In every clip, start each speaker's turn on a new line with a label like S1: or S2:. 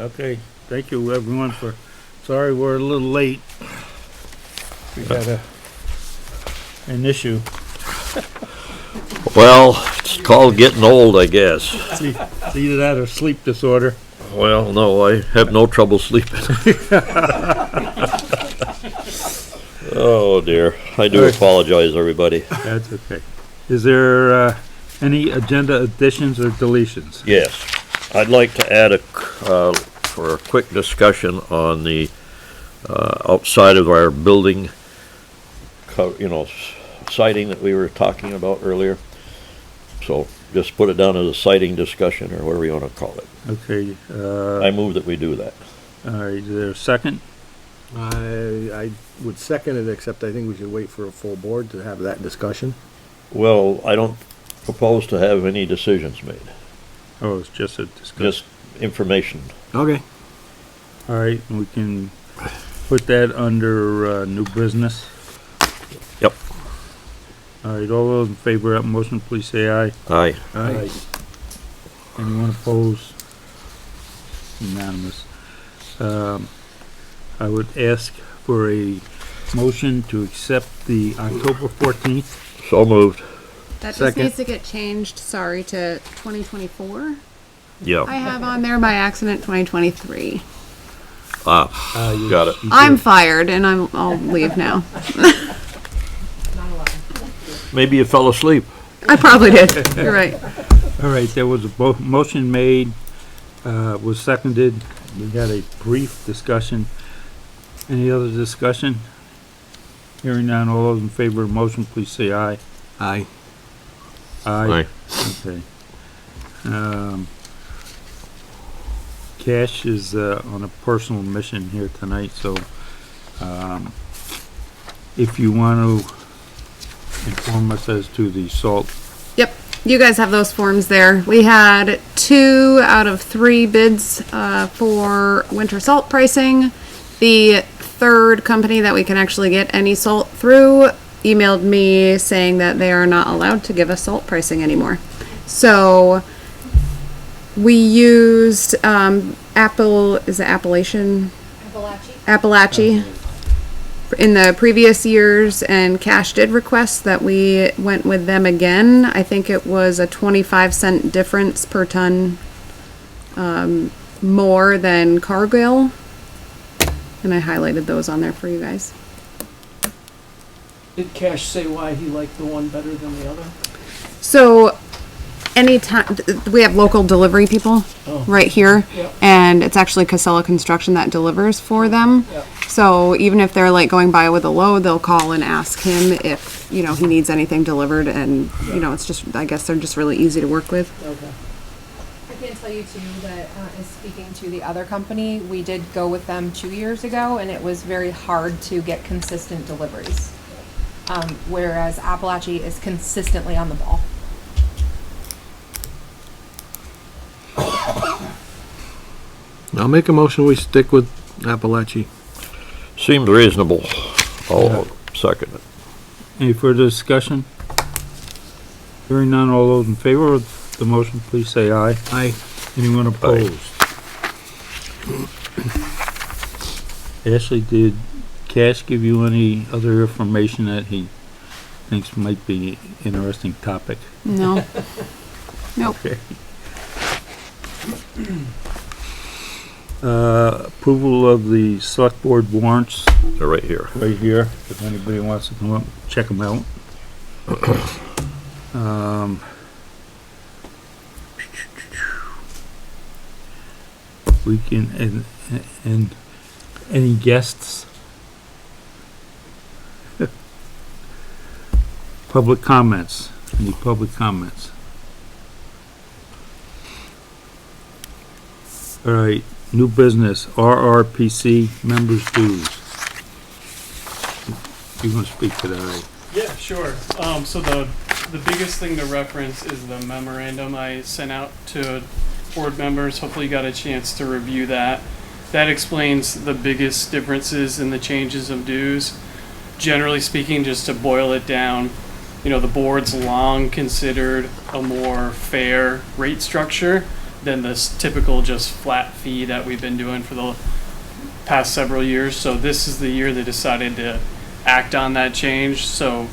S1: Okay, thank you everyone sorry we're a little late. We had an issue.
S2: Well, it's called getting old, I guess.
S1: It's either that or sleep disorder.
S2: Well, no, I have no trouble sleeping. Oh dear, I do apologize, everybody.
S1: That's okay. Is there any agenda additions or deletions?
S2: Yes, I'd like to add for a quick discussion on the outside of our building, siding that we were talking about earlier. So just put it down as a siding discussion or whatever you want to call it.
S1: Okay.
S2: I move that we do that.
S1: All right, is there a second?
S3: I would second it, except I think we should wait for a full board to have that discussion.
S2: Well, I don't propose to have any decisions made,
S1: Oh, it's just a discussion.
S2: just information.
S3: Okay.
S1: All right, we can put that under new business.
S2: Yep.
S1: All right, all those in favor of that motion, please say aye.
S2: Aye.
S3: Aye.
S1: Anyone opposed? Unanimous. I would ask for a motion to accept the October 14th.
S2: So moved.
S4: That just
S3: Second.
S4: needs to get changed, sorry, to 2024.
S2: Yeah.
S4: I have on there by accident 2023.
S2: Got it.
S4: I'm fired and I'll leave now.
S2: Maybe you fell asleep.
S4: I probably did. You're right.
S1: All right, there was a motion made, was seconded. We had a brief discussion. Any other discussion? Hearing none, all those in favor of the motion, please say aye.
S3: Aye.
S1: Aye. Okay. Cash is on a personal mission here tonight, so if you want to inform us as to the salt.
S4: Yep. You guys have those forms there. We had 2 out of 3 bids for winter salt pricing. The third company that we can actually get any salt through emailed me saying that they are not allowed to give us salt pricing anymore. So we used Appalachian in the previous years, and Cash did request that we went with them again. I think it was a 25-cent difference per ton more than Cargill, and I highlighted those on there for you guys.
S5: Did Cash say why he liked the one better than the other?
S4: So anytime we have local delivery people right here,
S5: Yep.
S4: and it's actually Casella Construction that delivers for them.
S5: Yep.
S4: So even if they're like going by with a load, they'll call and ask him if, he needs anything delivered, and, it's just, I guess they're just really easy to work with.
S5: Okay.
S6: I can tell you too that is speaking to the other company. We did go with them 2 years ago, and it was very hard to get consistent deliveries. Whereas Appalachia is consistently on the ball.
S3: I'll make a motion, we stick with Appalachia.
S2: Seems reasonable. I'll second it.
S1: Any further discussion? Hearing none, all those in favor of the motion, please say aye.
S3: Aye.
S1: Anyone opposed? Ashley, did Cash give you any other information that he thinks might be interesting topic?
S4: No. Nope.
S1: Okay. Approval of the select board warrants
S2: They're right here.
S1: right here, if anybody wants to come up, check them out. We can, and any guests? Public comments, any public comments? All right, new business, RRPC members dues. You want to speak to that, right?
S7: Yeah, sure. So the biggest thing to reference is the memorandum I sent out to board members. Hopefully you got a chance to review that. That explains the biggest differences in the changes of dues. Generally speaking, just to boil it down, the board's long considered a more fair rate structure than this typical just flat fee that we've been doing for the past several years. So this is the year they decided to act on that change. So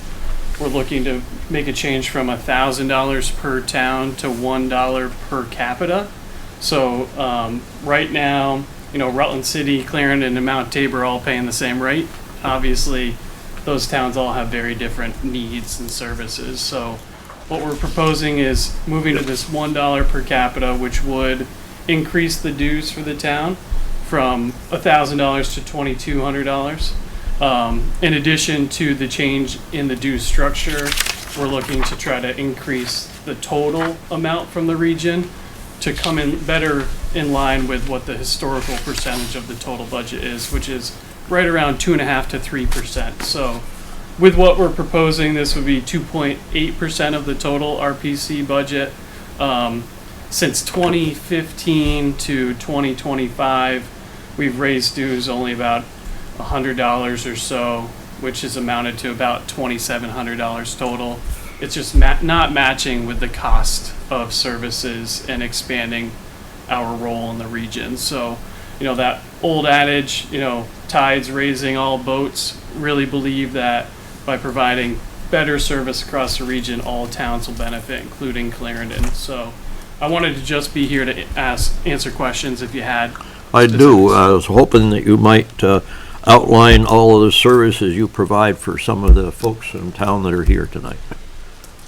S7: we're looking to make a change from $1,000 per town to $1 per capita. So right now, Rutland City, Clarendon, and Mount Tabor are all paying the same rate. Obviously, those towns all have very different needs and services. So what we're proposing is moving to this $1 per capita, which would increase the dues for the town from $1,000 to $2,200. In addition to the change in the due structure, we're looking to try to increase the total amount from the region to come in better in line with what the historical percentage of the total budget is, which is right around 2.5% to 3%. So with what we're proposing, this would be 2.8% of the total RPC budget. Since 2015 to 2025, we've raised dues only about $100 or so, which has amounted to about $2,700 total. It's just not matching with the cost of services and expanding our role in the region. So, that old adage, tides raising all boats, really believe that by providing better service across the region, all towns will benefit, including Clarendon. So I wanted to just be here to answer questions if you had.
S2: I do. I was hoping that you might outline all of the services you provide for some of the folks in town that are here tonight.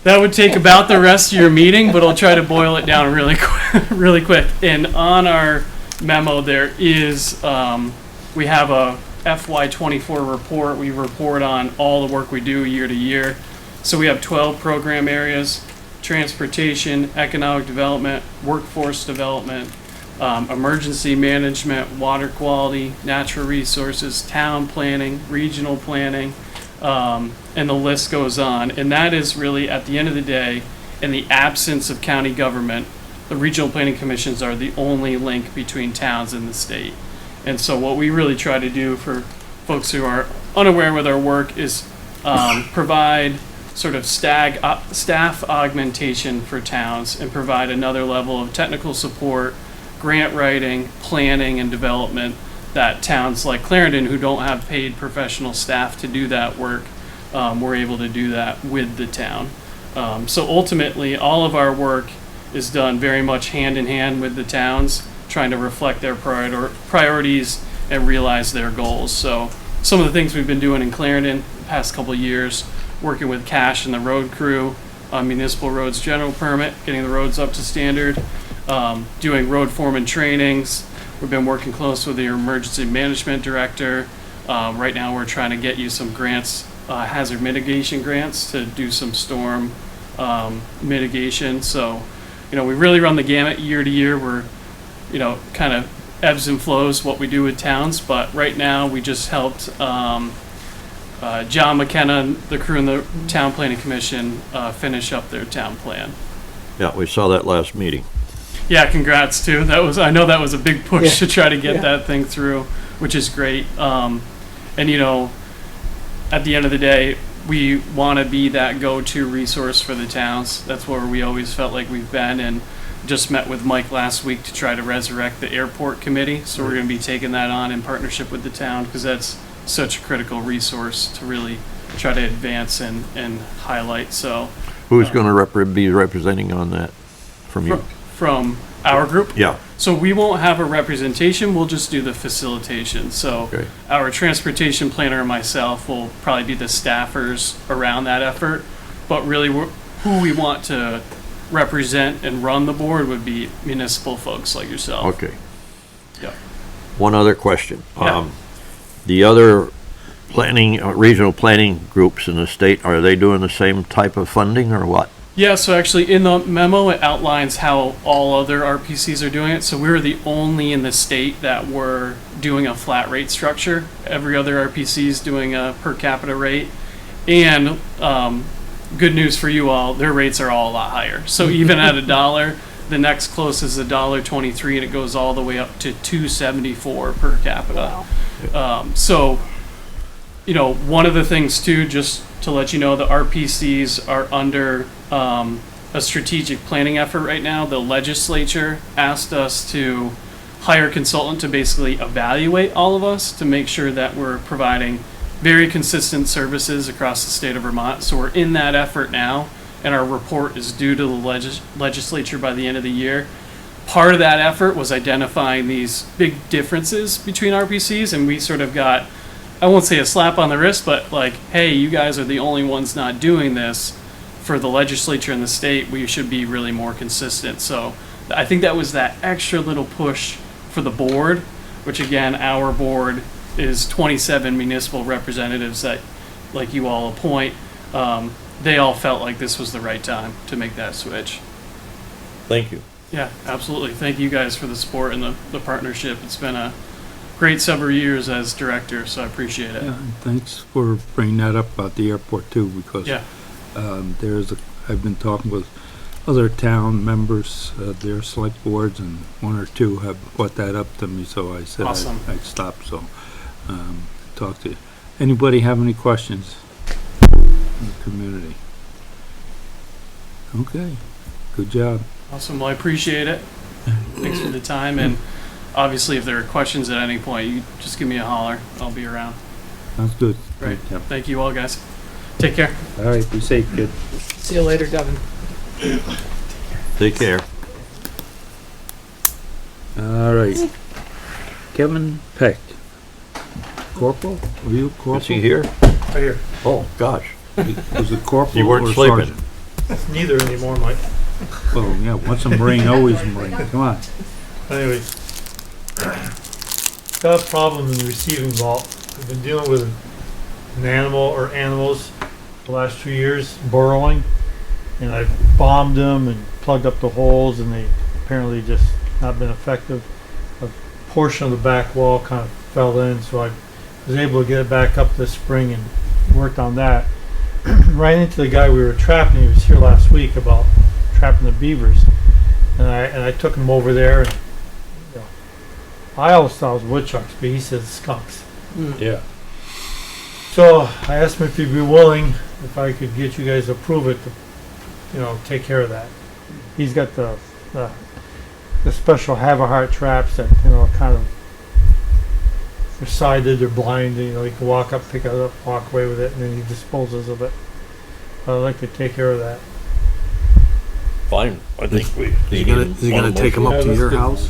S7: That would take about the rest of your meeting, but I'll try to boil it down really quick. And on our memo, there is, we have a FY24 report. We report on all the work we do year to year. So we have 12 program areas: transportation, economic development, workforce development, emergency management, water quality, natural resources, town planning, regional planning, and the list goes on. And that is really, at the end of the day, in the absence of county government, the regional planning commissions are the only link between towns and the state. And so what we really try to do for folks who are unaware with our work is provide sort of staff augmentation for towns and provide another level of technical support, grant writing, planning, and development that towns like Clarendon, who don't have paid professional staff to do that work, we're able to do that with the town. So ultimately, all of our work is done very much hand in hand with the towns, trying to reflect their priorities and realize their goals. So some of the things we've been doing in Clarendon the past couple of years, working with Cash and the road crew on municipal roads general permit, getting the roads up to standard, doing road foreman trainings. We've been working close with the emergency management director. Right now we're trying to get you some grants, hazard mitigation grants, to do some storm mitigation. So, we really run the gamut year to year. We're, kind of ebbs and flows what we do with towns. But right now we just helped John McKenna and the crew in the Town Planning Commission finish up their town plan.
S2: Yeah, we saw that last meeting.
S7: Yeah, congrats too. I know that was a big push
S3: Yeah.
S7: to try to get
S3: Yeah.
S7: that thing through, which is great. And at the end of the day, we want to be that go-to resource for the towns. That's where we always felt like we've been, and just met with Mike last week to try to resurrect the airport committee. So we're going to be taking that on in partnership with the town, because that's such a critical resource to really try to advance and highlight. So
S2: Who's going to be representing on that from you?
S7: from our group.
S2: Yeah.
S7: So we won't have a representation, we'll just do the facilitation. So
S2: Okay.
S7: our transportation planner and myself will probably be the staffers around that effort. But really, who we want to represent and run the board would be municipal folks like yourself.
S2: Okay.
S7: Yeah.
S2: One other question.
S7: Yeah.
S2: The other planning, regional planning groups in the state, are they doing the same type of funding or what?
S7: Yeah, so actually in the memo, it outlines how all other RPCs are doing it. So we're the only in the state that were doing a flat rate structure. Every other RPC is doing a per capita rate. And good news for you all, their rates are all a lot higher. So even at $1, the next closest is $1.23, and it goes all the way up to $2.74 per capita. So, one of the things too, just to let you know, the RPCs are under a strategic planning effort right now. The legislature asked us to hire a consultant to basically evaluate all of us to make sure that we're providing very consistent services across the state of Vermont. So we're in that effort now, and our report is due to the legislature by the end of the year. Part of that effort was identifying these big differences between RPCs, and we sort of got, I won't say a slap on the wrist, but like, hey, you guys are the only ones not doing this. For the legislature and the state, we should be really more consistent. So I think that was that extra little push for the board, which again, our board is 27 municipal representatives that, like you all appoint. They all felt like this was the right time to make that switch.
S2: Thank you.
S7: Yeah, absolutely. Thank you guys for the support and the partnership. It's been a great several years as director, so I appreciate it.
S1: Yeah, and thanks for bringing that up about the airport too, because
S7: Yeah.
S1: I've been talking with other town members, their select boards, and one or two have brought that up to me, so I said
S7: Awesome.
S1: I'd stop, so, talk to you. Anybody have any questions in the community? Okay, good job.
S7: Awesome. Well, I appreciate it. Thanks for the time. And obviously, if there are questions at any point, you just give me a holler. I'll be around.
S1: Sounds good.
S7: Great.
S1: Yep.
S7: Thank you all, guys. Take care.
S1: All right, be safe, kid.
S5: See you later, Devin.
S2: Take care.
S1: All right. Kevin Peck. Corporal? Were you corporal?
S2: Is he here?
S8: Right here.
S2: Oh, gosh.
S1: Was it corporal
S2: You weren't
S1: or
S2: sleeping.
S1: sergeant?
S8: Neither anymore, Mike.
S1: Well, yeah, once a Marine, always a Marine. Come on.
S8: Anyway, got a problem in the receiving vault. I've been dealing with an animal or animals the last 2 years, burrowing, and I've bombed them and plugged up the holes, and they apparently just not been effective. A portion of the back wall kind of fell in, so I was able to get it back up this spring and worked on that. Ran into the guy we were trapping. He was here last week about trapping the beavers, and I took him over there. And you know, I always thought it was woodchucks, but he said skunks.
S1: Yeah.
S8: So I asked him if he'd be willing, if I could get you guys to approve it, to, you know, take care of that. He's got the special have-a-heart traps that, you know, kind of, they're sided, they're blind, you know, you can walk up, pick it up, walk away with it, and then he disposes of it. I'd like to take care of that.
S2: Fine. I think we.
S3: Is he gonna take him up to your house?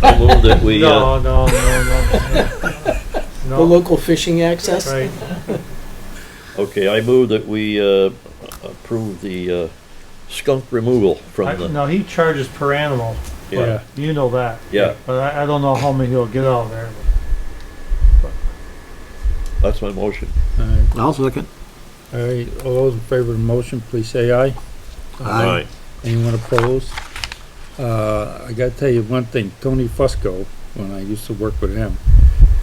S2: I move that we,
S8: No.
S5: The
S8: No,
S5: local fishing access?
S8: right.
S2: okay, I move that we, approve the, skunk removal from the,
S8: No, he charges per animal,
S2: yeah,
S8: you know that.
S2: yeah,
S8: But I don't know how many he'll get out of there.
S2: that's my motion.
S1: All right.
S3: I'll second.
S1: All right, all those in favor of the motion, please say aye.
S2: Aye.
S1: Anyone opposed? I gotta tell you one thing, Tony Fusco, when I used to work with him,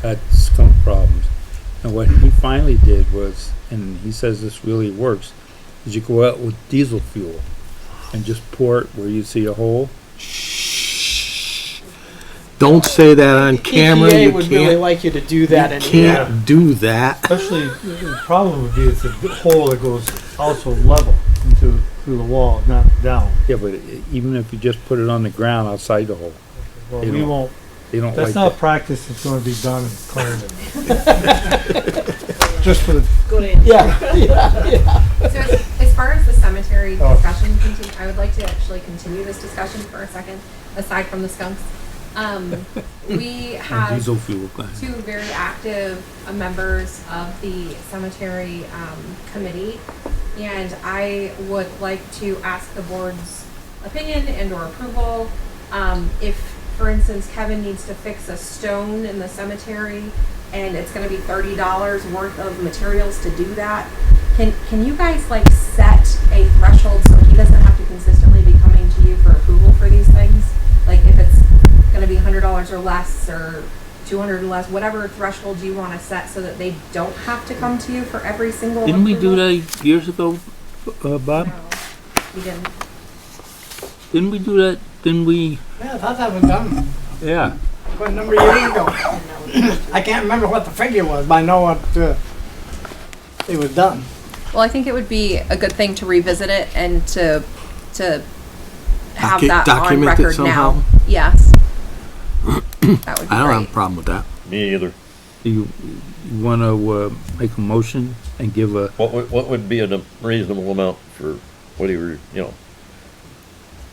S1: had skunk problems. And what he finally did was, and he says this really works, is you go out with diesel fuel and just pour it where you see a hole.
S3: Don't say that on camera.
S5: EPA
S3: You
S5: would really
S3: can't,
S5: like you to do that.
S3: you
S5: And
S3: can't do that.
S8: Especially, the problem would be it's a hole that goes also level through the wall, not down.
S1: Yeah, but even if you just put it on the ground outside the hole,
S8: Well,
S1: You
S8: we
S1: know,
S8: won't,
S1: they don't
S8: that's
S1: like
S8: not a
S1: that.
S8: practice that's gonna be done in Clarendon. Just for the,
S6: So as far as the cemetery
S8: Oh.
S6: discussion continue, I would like to actually continue this discussion for a second, aside from the skunks. We
S1: And
S6: have
S1: diesel fuel.
S6: two very active members of the cemetery committee, and I would like to ask the board's opinion and or approval. If, for instance, Kevin needs to fix a stone in the cemetery and it's gonna be $30 worth of materials to do that, can you guys like set a threshold so he doesn't have to consistently be coming to you for approval for these things? Like if it's gonna be $100 or less or 200 or less, whatever threshold you wanna set so that they don't have to come to you for every single
S1: Didn't we do
S6: approval?
S1: that years ago, Bob?
S6: No, we didn't.
S1: Didn't we do that? Didn't we?
S9: Yeah, I thought that was done
S1: Yeah.
S9: quite a number of years ago. I can't remember what the figure was, but I know what it was done.
S6: Well, I think it would be a good thing to revisit it and to to have
S3: Docu-
S6: that on
S3: document it
S6: record
S3: somehow?
S6: now. Yes. That would be
S3: I don't have a
S6: great.
S3: problem with that.
S2: Me either.
S1: Do you wanna, make a motion and give a,
S2: What would be a reasonable amount for whatever, you know,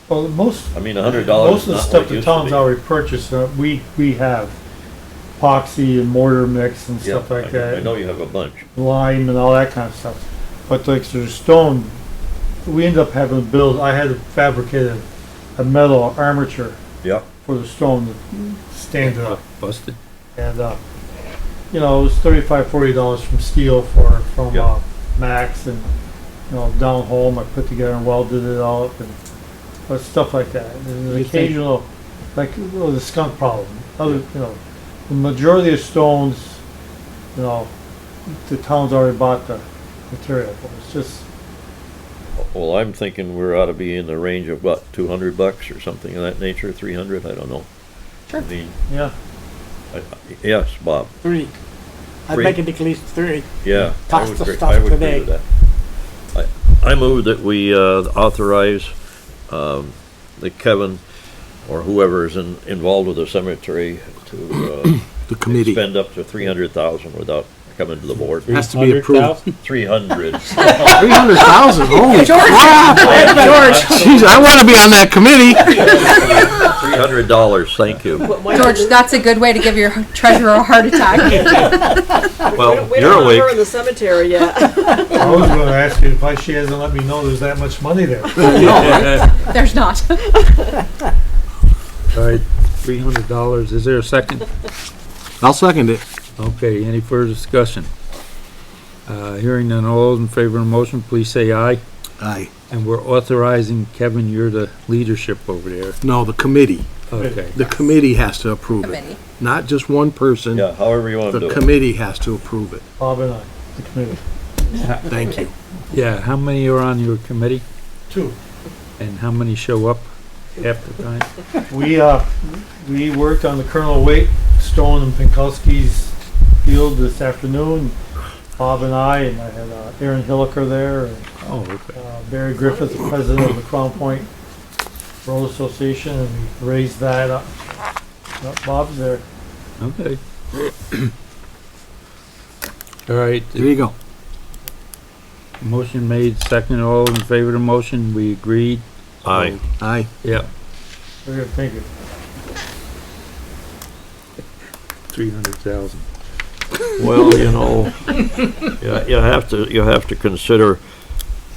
S8: Well, most,
S2: I mean, $100
S8: most
S2: is
S8: of the
S2: not
S8: stuff
S2: what it
S8: the
S2: used to
S8: town's
S2: be.
S8: already purchased, we have epoxy and mortar mix and
S2: Yeah,
S8: stuff like
S2: I
S8: that.
S2: know you have a bunch.
S8: Lime and all that kind of stuff. But like the stone, we ended up having to build, I had to fabricate a metal armature
S2: Yeah.
S8: for the stone to stand it up.
S1: busted?
S8: And, you know, it was $35, $40 from steel from
S2: Yeah.
S8: Max, and, you know, down home, I put together and welded it all up, and stuff like that. And an
S1: You think-
S8: occasional, like, well, the skunk problem. Other, you know, the majority of stones, you know, the town's already bought the material. It's just,
S2: Well, I'm thinking we're ought to be in the range of what, $200 or something of that nature, 300, I don't know.
S6: Sure.
S2: I mean,
S8: yeah.
S2: yes, Bob,
S9: 3. I'd
S2: Three.
S9: make it at least 3.
S2: yeah. I
S9: Cost
S2: would
S9: of
S2: agree-
S9: stuff
S2: I would agree
S9: today.
S2: with that. I move that we authorize the Kevin or whoever is involved with the cemetery to
S3: The committee.
S2: spend up to 300,000 without coming to the board.
S3: Has to be approved.
S2: 300.
S3: 300,000, holy crap! Jeez, I wanna be on that committee.
S2: $300, thank you.
S6: George, that's a good way to give your treasurer a heart attack.
S2: Well,
S10: We
S2: you're
S10: don't have her in
S2: awake.
S10: the cemetery yet.
S8: I was gonna ask you if she hasn't let me know there's that much money there.
S6: There's not.
S1: All right, $300. Is there a second?
S3: I'll second it.
S1: Okay, any further discussion? Hearing none, all those in favor of the motion, please say aye.
S3: Aye.
S1: And we're authorizing, Kevin, you're the leadership over there.
S3: No, the committee.
S1: Okay.
S3: The committee has to approve it.
S6: Committee.
S3: Not just one person.
S2: Yeah, however you want to
S3: The
S2: do it.
S3: committee has to approve it.
S8: Bob and I, the committee.
S3: Thank you.
S1: Yeah, how many are on your committee?
S8: 2.
S1: And how many show up half the time?
S8: We worked on the Colonel Waite Stone and Pinkowski's field this afternoon. Bob and I had Aaron Hilliker there, and
S1: Oh, okay.
S8: Barry Griffith, the president of the Crown Point Road Association, and we raised that up. Bob's there.
S1: Okay. All right,
S3: There you go.
S1: motion made, second, all in favor of the motion, we agreed?
S2: Aye.
S3: Aye.
S1: Yeah,
S8: Very good, thank you.
S1: 300,000.
S2: Well, you know, you have to consider,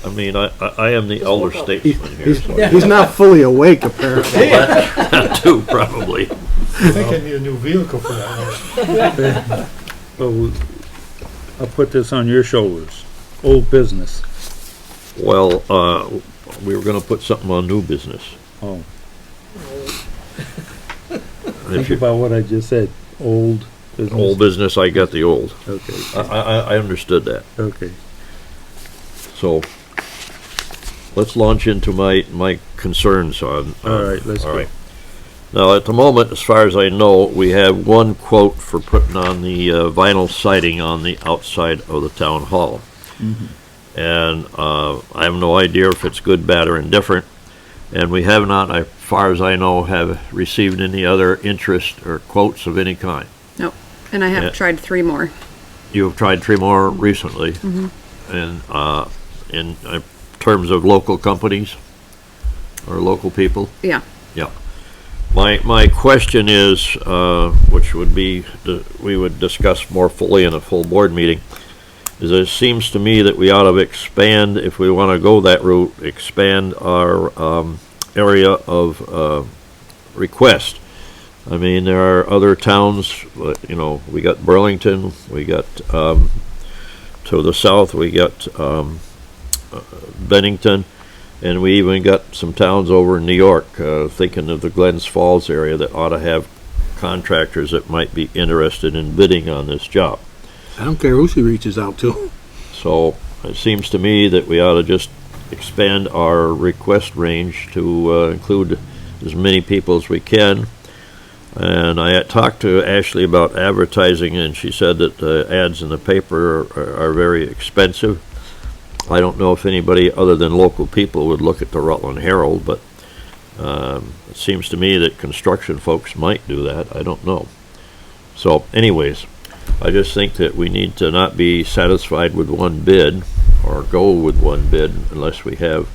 S2: I mean, I am the elder statesman here, so
S3: He's not fully awake, apparently.
S2: that too, probably.
S8: I think I need a new vehicle for that.
S1: So, I'll put this on your shoulders. Old business.
S2: Well, we were gonna put something on new business.
S1: Oh,
S2: And
S1: think
S2: if you,
S1: about what I just said. Old business.
S2: old business, I got the old.
S1: Okay,
S2: I understood that.
S1: okay.
S2: So, let's launch into my concerns on.
S1: All right, let's
S2: all
S1: go.
S2: right. Now, at the moment, as far as I know, we have one quote for putting on the vinyl siding on the outside of the town hall. And I have no idea if it's good, bad, or indifferent. And we have not, as far as I know, have received any other interest or quotes of any kind.
S4: Nope. And I have
S2: Yeah.
S4: tried 3 more.
S2: You have tried 3 more recently. And in terms of local companies or local people.
S4: Yeah.
S2: Yeah. My question is, which would be, we would discuss more fully in a full board meeting, is it seems to me that we ought to expand, if we want to go that route, expand our area of request. I mean, there are other towns, you know, we got Burlington, we got to the south, we got Bennington, and we even got some towns over in New York, thinking of the Glens Falls area that ought to have contractors that might be interested in bidding on this job.
S3: I don't care who she reaches out to.
S2: So it seems to me that we ought to just expand our request range to include as many people as we can. And I had talked to Ashley about advertising, and she said that the ads in the paper are very expensive. I don't know if anybody other than local people would look at the Rutland Herald, but it seems to me that construction folks might do that. I don't know. So anyways, I just think that we need to not be satisfied with one bid or go with one bid unless we have,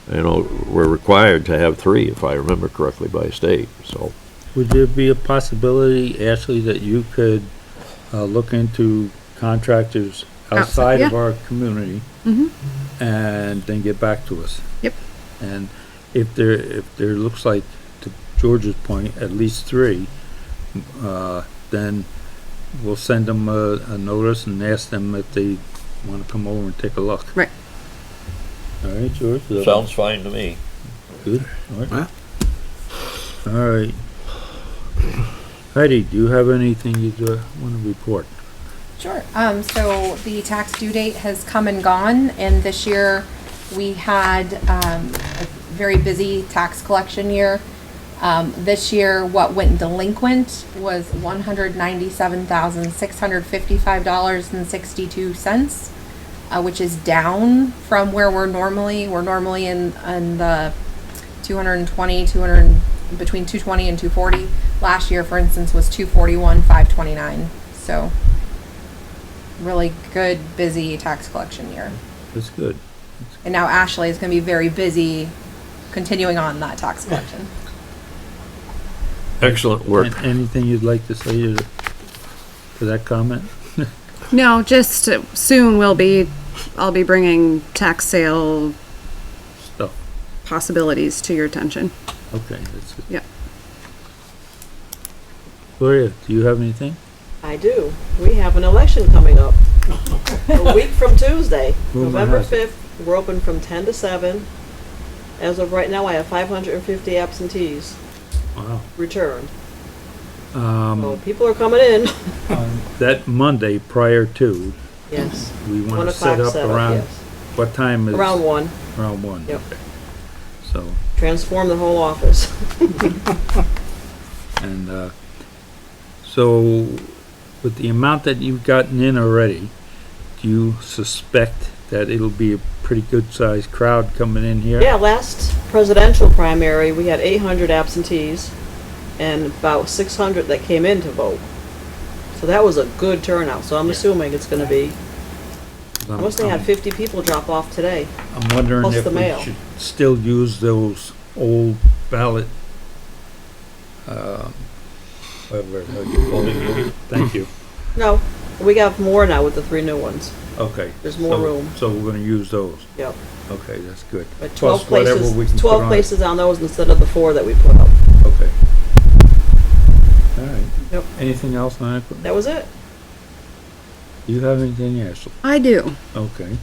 S2: we're required to have 3, if I remember correctly, by state, so.
S1: Would there be a possibility, Ashley, that you could look into contractors outside of
S4: yeah.
S1: our community and then get back to us?
S4: Yep.
S1: And if there looks like, to George's point, at least 3, then we'll send them a notice and ask them if they want to come over and take a look.
S4: Right.
S1: All right, George?
S2: Sounds fine to me.
S1: Good. All right. All right. Heidi, do you have anything you want to report?
S6: Sure. So the tax due date has come and gone, and this year we had a very busy tax collection year. This year, what went delinquent was $197,655.62, which is down from where we're normally. We're normally in the 220, between 220 and 240. Last year, for instance, was 241,529. So really good, busy tax collection year.
S1: That's good.
S6: And now Ashley is going to be very busy continuing on that tax collection.
S2: Excellent work.
S1: Anything you'd like to say to that comment?
S4: No, just soon I'll be bringing tax sale
S1: Stuff.
S4: possibilities to your attention.
S1: Okay, that's good.
S4: Yeah.
S1: Gloria, do you have anything?
S10: I do. We have an election coming up. A week from Tuesday,
S1: Rumor
S10: November
S1: has it.
S10: 5th. We're open from 10 to 7. As of right now, I have 550 absentees
S1: Wow.
S10: returned. So people are coming in.
S1: That Monday prior to,
S10: Yes.
S1: we
S10: 1
S1: want to set
S10: o'clock
S1: up
S10: setup,
S1: around,
S10: yes.
S1: what time is?
S10: Around 1.
S1: Around 1.
S10: Yep.
S1: Okay. So,
S10: Transform the whole office.
S1: and, so with the amount that you've gotten in already, do you suspect that it'll be a pretty good sized crowd coming in here?
S10: Yeah, last presidential primary, we had 800 absentees and about 600 that came in to vote. So that was a good turnout. So I'm assuming it's going to be, I must have had 50 people drop off today.
S1: I'm wondering
S10: plus
S1: if
S10: the
S1: we
S10: mail.
S1: should still use those old ballot, whatever you call it. Thank you.
S10: No, we got more now with the 3 new ones.
S1: Okay.
S10: There's more room.
S1: So we're gonna use those.
S10: Yep.
S1: Okay, that's good.
S10: But
S1: Plus
S10: 12
S1: whatever
S10: places,
S1: we can put
S10: 12
S1: on it.
S10: places on those instead of the 4 that we put up.
S1: Okay. All right.
S10: Yep.
S1: Anything else on that?
S10: That was it.
S1: Do you have anything, Ashley?
S4: I do.
S1: Okay.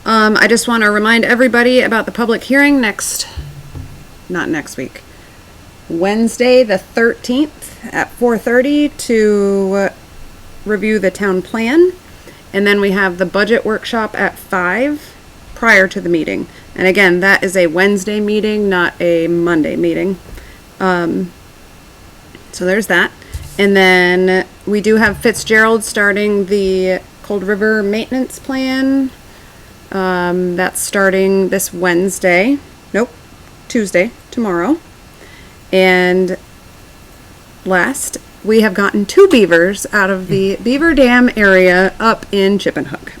S4: I just want to remind everybody about the public hearing not next week, Wednesday, the 13th at 4:30 to review the town plan. And then we have the budget workshop at 5 prior to the meeting. And again, that is a Wednesday meeting, not a Monday meeting. So there's that. And then we do have Fitzgerald starting the Cold River maintenance plan. That's starting this Wednesday. Nope, Tuesday, tomorrow. And last, we have gotten 2 beavers out of the beaver dam area up in Chippenhook.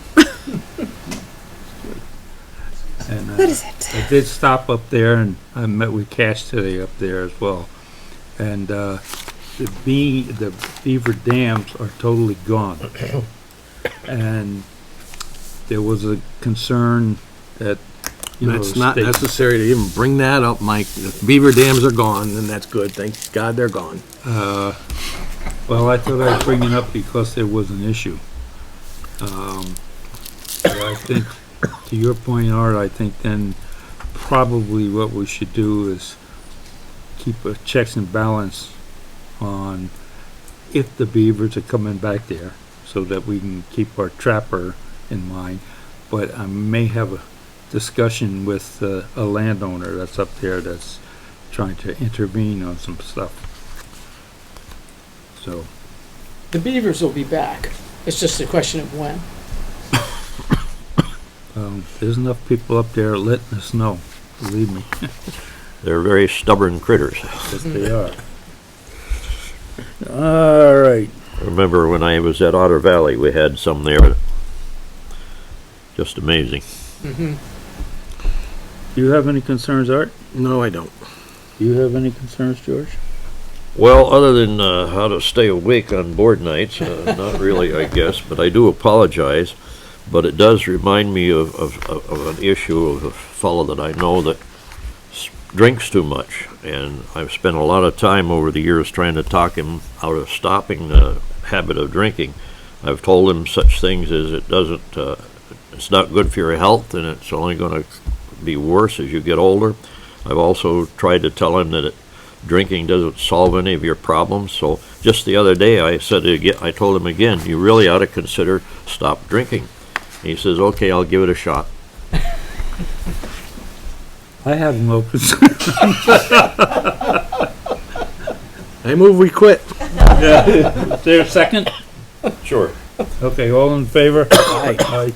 S1: And,
S4: That is it.
S1: I did stop up there and I met with Cash today up there as well. And, the beaver dams are totally gone. And there was a concern that,
S3: That's
S1: the
S3: not
S1: state-
S3: necessary to even bring that up, Mike. The beaver dams are gone, and that's good. Thank God they're gone.
S1: Well, I thought I'd bring it up because there was an issue. But I think, to your point, Art, I think then probably what we should do is keep a checks and balance on if the beavers are coming back there so that we can keep our trapper in mind. But I may have a discussion with a landowner that's up there that's trying to intervene on some stuff. So,
S5: The beavers will be back. It's just a question of when.
S1: There's enough people up there letting us know, believe me.
S2: They're very stubborn critters.
S1: Yes, they are. All right.
S2: I remember when I was at Otter Valley, we had some there. Just amazing.
S7: Mm-hmm.
S1: Do you have any concerns, Art?
S3: No, I don't.
S1: Do you have any concerns, George?
S2: Well, other than how to stay awake on board nights, not really, I guess, but I do apologize. But it does remind me of an issue of a fellow that I know that drinks too much. And I've spent a lot of time over the years trying to talk him out of stopping the habit of drinking. I've told him such things as it's not good for your health, and it's only going to be worse as you get older. I've also tried to tell him that drinking doesn't solve any of your problems. So just the other day I told him again, you really ought to consider stop drinking. He says, okay, I'll give it a shot.
S1: I have no concerns.
S3: I move we quit.
S1: Is there a second?
S2: Sure.
S1: Okay, all in favor?
S3: Aye.
S1: Aye.